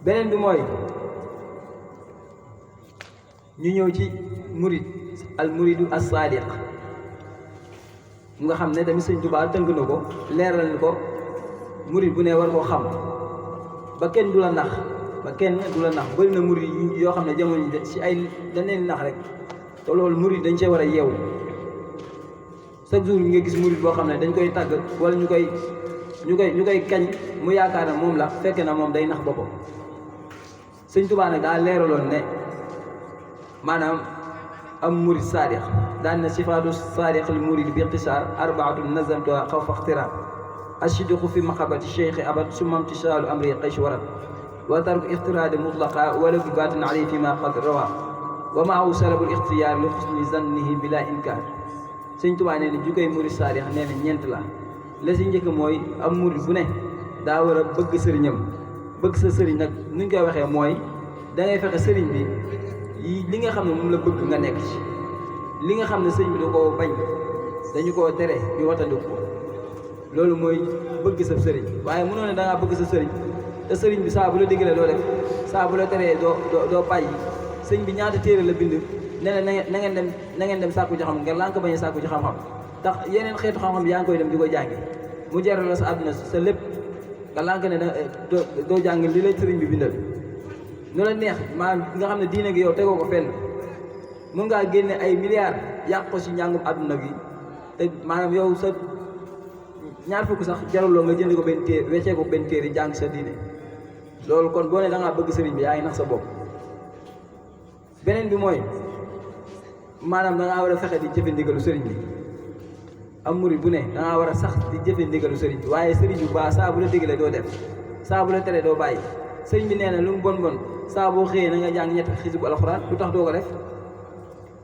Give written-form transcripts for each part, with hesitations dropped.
beneen bi mooy ñu ñëw ci murid al muridu as-sadiq nga xam ne tamit sëñ Tuubaa tënk na ko leeral na ko murid bu ne war koo xam ba kenn du la nax bëri na murid yoo xam ne jamono ji ci ay dañ leen nax rek te loolu murid dañ cee war a yeewu chaque jour nga gis murid boo xam ne dañ koy tàgg wala ñu koy kañ mu yaakaar ne moom la fekk na moom day nax boppam sëñ Tuubaa nag daa leeraloon ne maanaam am murid saadiq daan na sifaatu saadiq li murid bi ixtisaar arbaatu nazamtuha xawfa ixtiraar ashiduqu fi maxabati cheikhi abad summa imtisaalu amri qaysh warat wa tarku ixtiraadi mutlaqa wala bi baatin alay fi ma qad rawa wa maahu salabul ixtiyaar li xusni zannihi bila inkaar sëñ Tuubaa nee na jukoy murid saadiq nee na ñeent la si njëkk mooy am murid bu ne daa war a bëgg sëriñam bëgg sa sëriñ nag ni ñu koy waxee mooy da ngay fexe sëriñ bi li nga xam ne moom la bëgg nga nekk ci li nga xam ne sëriñ bi da koo bañ dañu koo tere ñu watandiku ko loolu mooy bëgg sa sëriñ waaye mënoo ne da ngaa bëgg sa sëriñ te sëriñ bi saa bu la diggalee doo def saa bu la teree doo bàyyi sëriñ bi ñaata téere la bind ne na ngeen dem sàkku ci xam nga lànk bañ a sàkku ci xam-xam tax yeneen xeetu xam-xam yaa ngi koy dem di ko jàngi mu jaral la sa àdduna sa lépp nga lànk ne doo jàng li lay sëriñ bi bindal nu la neex maanaam nga xam ne diine gi yow tegoo ko fenn mun ngaa génne ay milliards yàq ko si njàngum àdduna gi te maanaam yow sa ñaar fukk sax jaruloo nga jënd ko benn téere weccee ko benn téere jàng sa diine loolu kon boo ne da ngaa bëgg sëriñ bi yaa ngi nax sa bopp beneen bi mooy maanaam da ngaa war a fexe di jëfe ndigalu sëriñ bi am murid bu ne da ngaa war a sax di jëfe ndigalu sëriñ bi waaye sëriñ bi baa saa bu la digalee doo def saa bu la teree doo bàyyi sëriñ bi nee na lu mu bon saa boo xëyee na nga jàng ñetti xisbu alxuraan lu tax doo ko def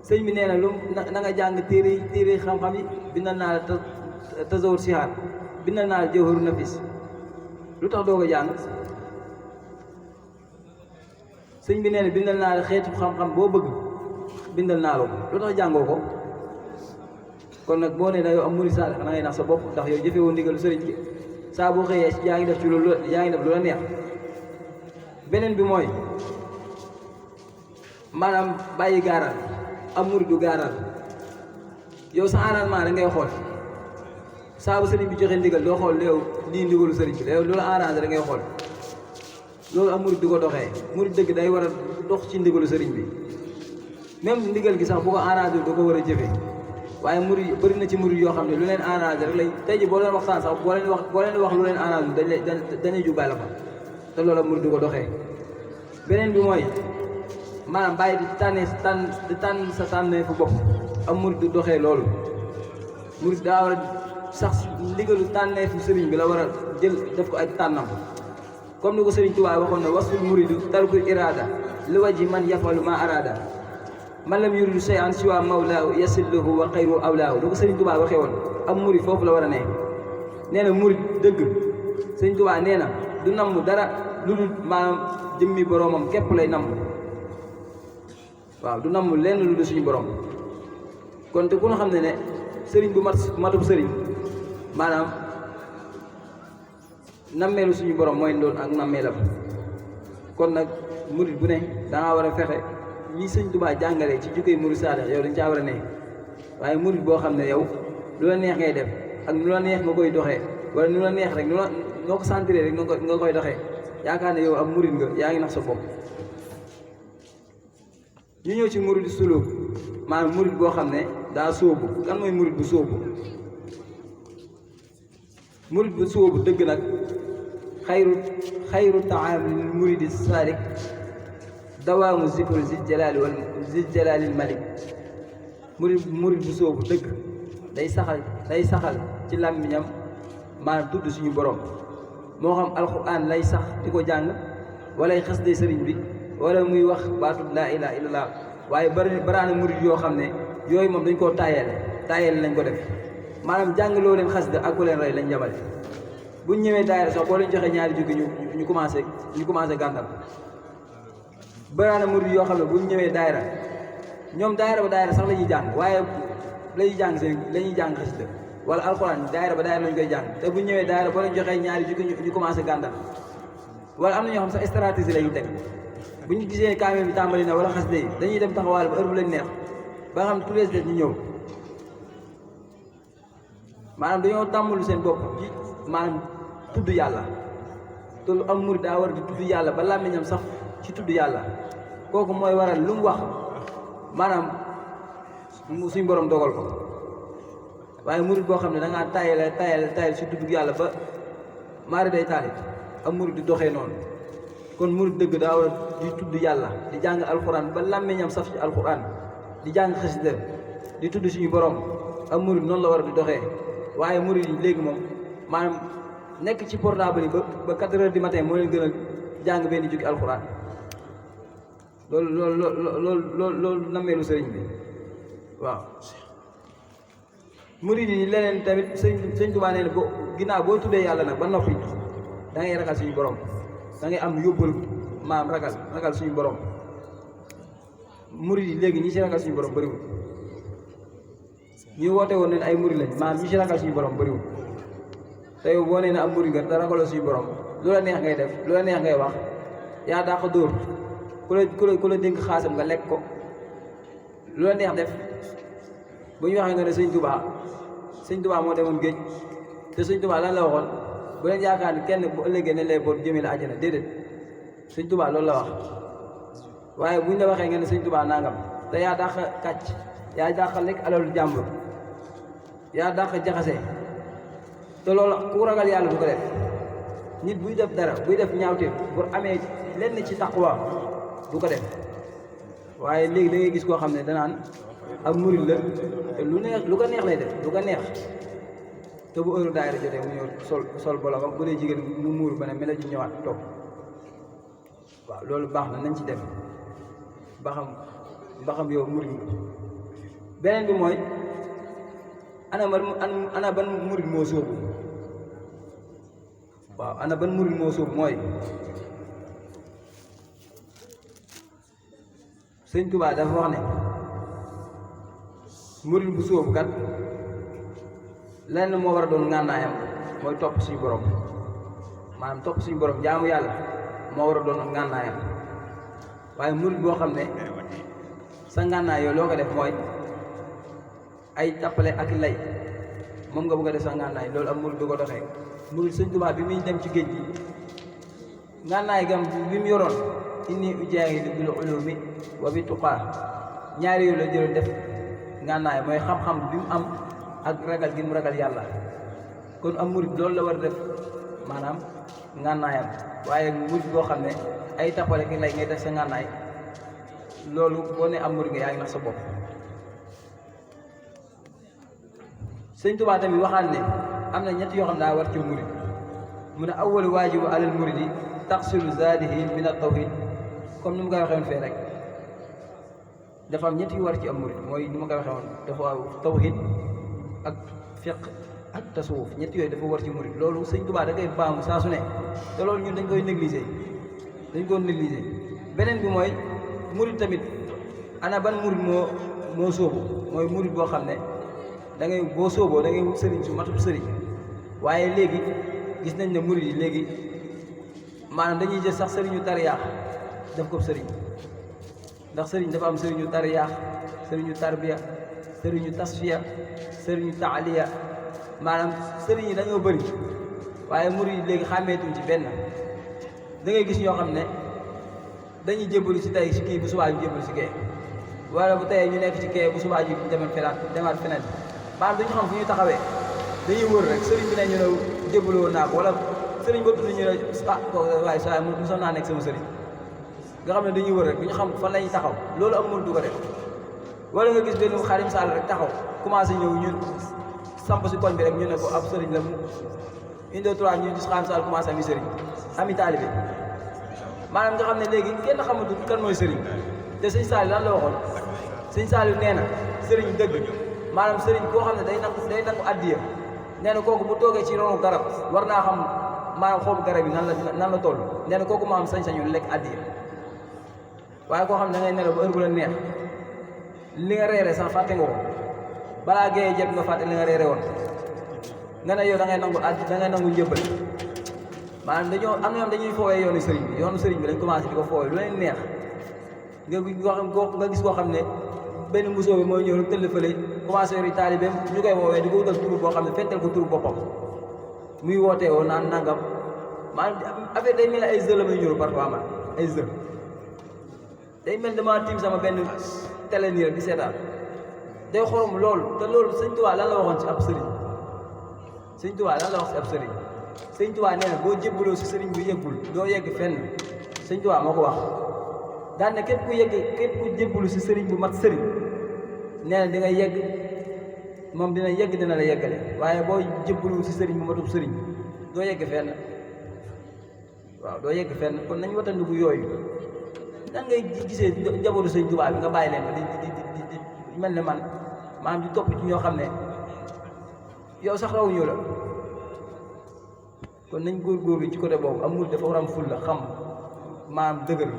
sëriñ bi nee na na nga jàng téere xam-xam yi bindal naa la tasawur sihaar bindal naa la jawharu nafis lu tax doo ko jàng sëriñ bi nee na bindal naa la xeetu xam-xam boo bëgg bindal naa la ko lu tax jàngoo ko kon nag boo ne da yow am murid saadiq da ngay nax sa bopp ndax yow jëfewoo ndigalu sëriñ bi saa boo xëyee yaa ngi def ci loolu yaa ngi def lu la neex beneen bi mooy maanaam bàyyi gaaral am murid du gaaral yow sa arrangement da ngay xool saa bu sëriñ bi joxe ndigal doo xool yow lii ndigalu sëriñ bi yow loolu arrangé da ngay xool loolu am murid du ko doxee murid dëgg day war a dox ci ndigalu sëriñ bi même ndigal gi sax bu ko arrangé da ko war a jëfee waaye murid bëri na ci murid yoo xam ne lu leen arrangé rek lay tey ji boo leen waxtaan sax boo leen wax lu leen arrangé dañuy jubale ko te loolu am murid du ko doxee beneen bi mooy maanaam bàyyi di tànn sa tànnee fu bopp am murid du doxee loolu murid daa war a sax ndigalu tànnee fu sëriñ bi la war a jël def ko ak tànnam comme ni ko sëriñ Tuubaa waxoon ne wasful muridu tarkul irada li waji man yafalu ma arada man lam yuridu shay'an siwa mawlaahu yasilluhu wa xayru awlaahu lu ko sëriñ Tuubaa waxee woon am murid foofu la war a ne nee na murid dëgg sëriñ Tuubaa nee na du namm dara lu dul maanaam jëmmi boroomam képp lay namm waaw du namm lenn lu dul suñu borom kon te ku ñu xam ne sëriñ bu matub sëriñ maanaam nammeelu suñu borom mooy doon ak nammeelam kon nag murid bu ne dangaa war a fexe ñi sëñ Tuubaa jàngale ci jukkoy murid saadiq yow dañ caa war a ne waaye murid boo xam ne yow lu la neex ngay def ak lu la neex nga koy doxee wala lu la neex rek noo ko sentiré rek nga koy doxee yaakaar ne yow am murid nga yaa ngi nax sa bopp ñu ñëw ci murid suluk maanaam murid boo xam ne daa sóobu kan mooy murid bu sóobu murid bu sóobu dëgg nag xayru taamil muridi saadiq dawaamu zikru zil jalaalil malik murid bu sóobu dëgg day saxal ci làmmiñam maanaam tudd suñu borom moo xam alquran lay sax di ko jàng walay xas day sëriñ bi wala muy wax baatub laa ilaha illallah waaye baraana murid yoo xam ne yooyu moom dañ koo taayeel lañ ko def maanaam jàng loo leen xas de ak ku leen rey lañ jamale buñ ñëwee daayira sax boo leen joxee ñaari jukki ñu commencé gàntal baraana murid yoo xam ne buñ ñëwee daayira ñoom daayira ba daayira sax la ñuy jàng waaye la ñuy jàng xas de wala alxuraan daayira ba daayira lañ koy jàng te buñ ñëwee daayira boo leen joxee ñaari jukki ñu commencé gàntal wala am na ñoo xam sax stratégie la ñuy teg bu ñu gisee kaamil bi tàmbali na wala xasida yi dañuy dem taxawaal ba heure bu leen neex ba nga xam ne tous les jours ñu ñëw maanaam dañoo tàmmul seen bopp ci maanaam tudd yàlla te lu am murid daa war di tudd yàlla ba làmmiñam sax ci tudd yàlla kooku mooy waral lu mu wax maanaam suñ borom dogal ko waaye murid boo xam ne da ngaa tayal si tudd yàlla ba maari day taalit am murid di doxee noonu kon murid dëgg daa war di tudd yàlla di jàng alxuraan ba làmmiñam saf ci alxuraan di jàng xasida di tudd suñu borom am murid noonu la war a di doxee waaye murid yi léegi moom maanaam nekk ci portable yi ba 4 heures du matin moo leen gën a jàng benn jukki alxuraan loolu nammeelu sëriñ bi waaw. murid yi leneen tamit sëñ Tuubaa nee na ginnaaw boo tuddee yàlla nag ba noppi da ngay ragal suñu borom da ngay am yóbbal maam ragal suñu borom. murid yi léegi ñi ci ragal suñu borom bëriwul ñu woote woon ne ay murid lañ maam ñi ci ragal suñu borom bëriwul te yow boo nee na am murid nga te ragaloo suñu borom lu la neex ngay def lu la neex ngay wax yaa daa ko dóor ku la dénk xaasam nga lekk ko lu la neex def bu ñu waxee nga ne sëñ Tuubaa moo demoon géej te sëñ Tuubaa lan la waxoon bu leen yaakaar ni kenn bu ëllëgee ne lay boot jëmee la àjjana déedéet sëñ Tuubaa loolu la wax waaye buñ la waxee nga ne sëñ Tuubaa nangam te yaa dàq kàcc yaa dàq lekk alalu jàmbur yaa dàq jaxase te loolu ku ragal yàlla du ko def nit buy def dara buy def ñaawteef pour amee lenn ci taqwa du ko def waaye léegi da ngay gis koo xam ne danaan am murid la te lu ko neex lay def lu ko neex te bu heure daayira jotee mu ñëw sol bologam bu dee jigéen mu muuru ba ne mel ji ñëwaat toog waaw loolu baax na nañ ci def ba xam yow murid nga beneen bi mooy ana ban murid moo sóobu waaw ana ban murid moo sóobu mooy sëñ Tuubaa dafa wax ne murid bu sóobu kat lenn moo war a doon ngànnaayam mooy topp suñu borom maanaam topp suñu borom jaamu yàlla moo war a doon ngànnaayam waaye murid boo xam ne sa ngànnaay yow loo ko def mooy ay tappale ak lay moom nga bëgg a def sa ngànnaay loolu am murid du ko doxee murid sëñ Tuubaa bi muy dem ci géej gi ngànnaay gam bi mu yoroon inni ujaahidu bil ulumi wa bi tuqaa ñaari yooyu la jëloon def ngànnaay mooy xam-xam bi mu am ak ragal gi mu ragal yàlla kon am murid loolu la war a def maanaam ngànnaayam waaye murid boo xam ne ay tappale ki lay ngay def sa ngànnaay loolu boo ne am murid nga yaa ngi nax sa bopp. sëñ Tuubaa tamit waxaan ne am na ñett yoo xam daa war ci murid mu ne awwalu waajibu alal muridi taxsilu zaadihi min at-tawhid comme ni mu koy waxee woon fee rek dafa am ñett yu war ci am murid mooy ni ma koy waxee woon dafa tawhid ak fiq ak tasawuf ñett yooyu dafa war ci murid loolu sëñ Tuubaa da koy baamu saa su ne te loolu ñun dañ koy négliger beneen bi mooy murid tamit ana ban murid moo sóobu mooy murid boo xam ne da ngay boo sóoboo da ngay wut sëriñ su matub sëriñ waaye léegi gis nañ ne murid yi léegi maanaam dañuy jël sax sëriñu tariyaax def ko sëriñ ndax sëriñ dafa am sëriñu tariyaax sëriñu tarbiya sëriñu tasfiya sëriñu taaliya maanaam sëriñ yi dañoo bëri waaye murid yi léegi xàmmeetuñ ci benn da ngay gis ñoo xam ne dañuy jébbalu si tey si kii bu subaa ñu jébbalu si kee wala bu teyee ñu nekk ci kee bu subaa ñu demaat feneen maanaam duñu xam fu ñu taxawee dañuy wër rek sëriñ bi ne ñu ne jébbaloo naa ko wala sëriñ ba tudd ñu ne waaye saa mu mosoon naa nekk sama sëriñ nga xam ne dañuy wër rek duñu xam fan la ñuy taxaw loolu amul du ko def wala nga gis benn Xaadim Sall rek taxaw commencé ñëw ñun samp si koñ bi rek ñu ne ko ab sëriñ la mu une deux trois ñu gis Xaadim Sall commencé ami sëriñ ami taalibe maanaam nga xam ne léegi kenn xamatul kan mooy sëriñ te sëñ Sall lan la waxoon sëñ Sall nee na sëriñ dëgg maanaam sëriñ koo xam ne day nangu addiya nee na kooku bu toogee ci ronu garab war naa xam maanaam xoobu garab yi nan la toll nee na kooku moo am sañ-sañu lekk addiya waaye koo xam ne da ngay nelaw ba heure bu la neex li nga reere sax fàtte nga ko balaa géeyee jot nga fàtte li nga reere woon nga ne yow da ngay nangu njëbbal maanaam dañoo am na ñoom dañuy foowee yoonu sëriñ bi dañ commencé di ko foowee lu leen neex nga gis koo xam ne benn musoo bi mooy ñëw rek tëll fële commencé yori taalibeem ñu koy woowee di ko wutal turu boo xam ne fentel ko turu boppam muy wootee woo naan nangam maanaam affaire day mel ne ay jeu la muy ñëw parfois man ay jeu day mel dama tiim sama benn télé nii rek di seetaan day xorom loolu te loolu sëñ Tuubaa lan la waxoon ci ab sëriñ sëñ Tuubaa lan la wax ci ab sëriñ sëñ Tuubaa nee na boo jébbaloo si sëriñ bu yëggul doo yegg fenn sëñ Tuubaa moo ko wax daan ne képp ku jébbalu si sëriñ bu mat sëriñ nee na di nga yegg moom dina yegg dina la yeggale waaye boo jébbalu si sëriñ bu matub sëriñ doo yegg fenn waaw doo yegg fenn kon nañ watandiku yooyu nan ngay gisee njabootu sëñ Tuubaa bi nga bàyyi leen di mel ne man maanaam di topp ci ñoo xam ne yow sax rawuñu la kon nañ góorgóorlu ci côté boobu amul dafa war am ful la xam maanaam dëgër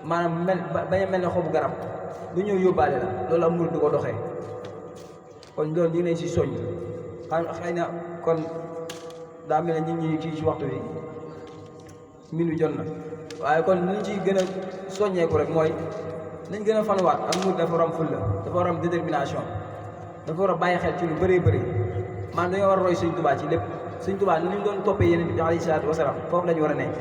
maanaam bañ a mel ne xobu garab du ñëw yóbbaale la loolu amul du ko doxee kon loolu ñu ngi leen si soññ xëy na kon daa mel ne ñu ngi ci waxtu bi minu jot na waaye kon li ñu ciy gën a soññeeku rek mooy nañ gën a fanuwaat ak murid dafa war am fulla dafa war am détermination dafa war a bàyyi xel ci lu bëree bëri maanaam dañoo war a roy sëñ Tuubaa ci lépp sëñ Tuubaa ni ñu doon toppee yeneen bi alayhi salaatu wasalaam foofu la ñu war a nekk